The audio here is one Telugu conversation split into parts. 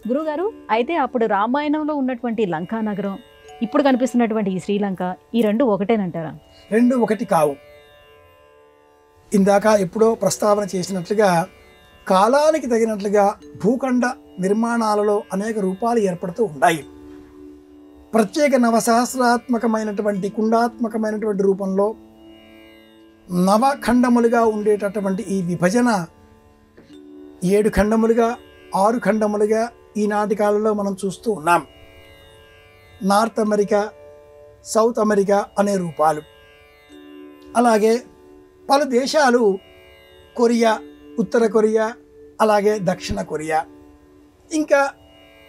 గురుగారు, అయితే అప్పుడు రామాయణంలో ఉన్నటువంటి లంకా నగరం, ఇప్పుడు కనిపిస్తున్నటువంటి ఈ శ్రీలంక, ఈ రెండు ఒకటేనంటారా? రెండు ఒకటి కావు. ఇందాక ఎప్పుడో ప్రస్తావన చేసినట్లుగా కాలానికి తగినట్లుగా భూఖండ నిర్మాణాలలో అనేక రూపాలు ఏర్పడుతూ ఉన్నాయి. ప్రత్యేక నవసహస్రాత్మకమైనటువంటి కుండాత్మకమైనటువంటి రూపంలో నవఖండములుగా ఉండేటటువంటి ఈ విభజన 7 ఖండములుగా 6 ఖండములుగా ఈనాటి కాలంలో మనం చూస్తూ ఉన్నాం. నార్త్ అమెరికా, సౌత్ అమెరికా అనే రూపాలు. అలాగే పలు దేశాలు కొరియా, ఉత్తర కొరియా, అలాగే దక్షిణ కొరియా ఇంకా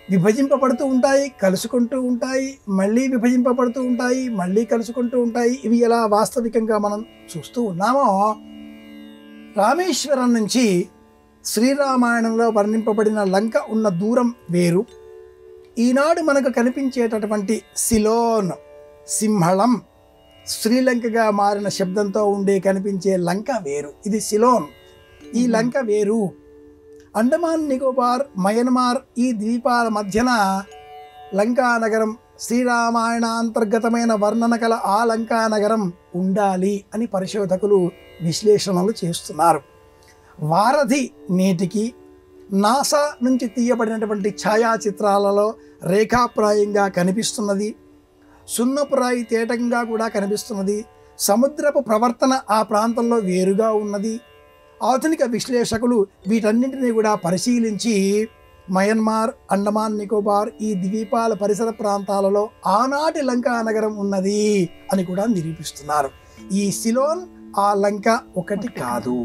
విభజింపబడుతూ ఉంటాయి, కలుసుకుంటూ ఉంటాయి, మళ్ళీ విభజింపబడుతూ ఉంటాయి, మళ్ళీ కలుసుకుంటూ ఉంటాయి. ఇవి ఎలా వాస్తవికంగా మనం చూస్తూ ఉన్నామో, రామేశ్వరం నుంచి శ్రీరామాయణంలో వర్ణింపబడిన లంక ఉన్న దూరం వేరు. ఈనాడు మనకు కనిపించేటటువంటి సిలోన్, సింహళం, శ్రీలంకగా మారిన శబ్దంతో ఉండే కనిపించే లంక వేరు. ఇది సిలోన్, ఈ లంక వేరు. అండమాన్ నికోబార్, మయన్మార్ ఈ ద్వీపాల మధ్యన లంకా నగరం, శ్రీరామాయణాంతర్గతమైన వర్ణన కల ఆ లంకా నగరం ఉండాలి అని పరిశోధకులు విశ్లేషణలు చేస్తున్నారు. వారధి నేటికి నాసా నుంచి తీయబడినటువంటి ఛాయాచిత్రాలలో రేఖాప్రాయంగా కనిపిస్తున్నది. సున్నపురాయి తేటంగా కూడా కనిపిస్తున్నది. సముద్రపు ప్రవర్తన ఆ ప్రాంతంలో వేరుగా ఉన్నది. ఆధునిక విశ్లేషకులు వీటన్నింటినీ కూడా పరిశీలించి మయన్మార్, అండమాన్ నికోబార్ ఈ ద్వీపాల పరిసర ప్రాంతాలలో ఆనాటి లంకా నగరం ఉన్నది అని కూడా నిరూపిస్తున్నారు. ఈ సిలోన్ ఆ లంక ఒకటి కాదు.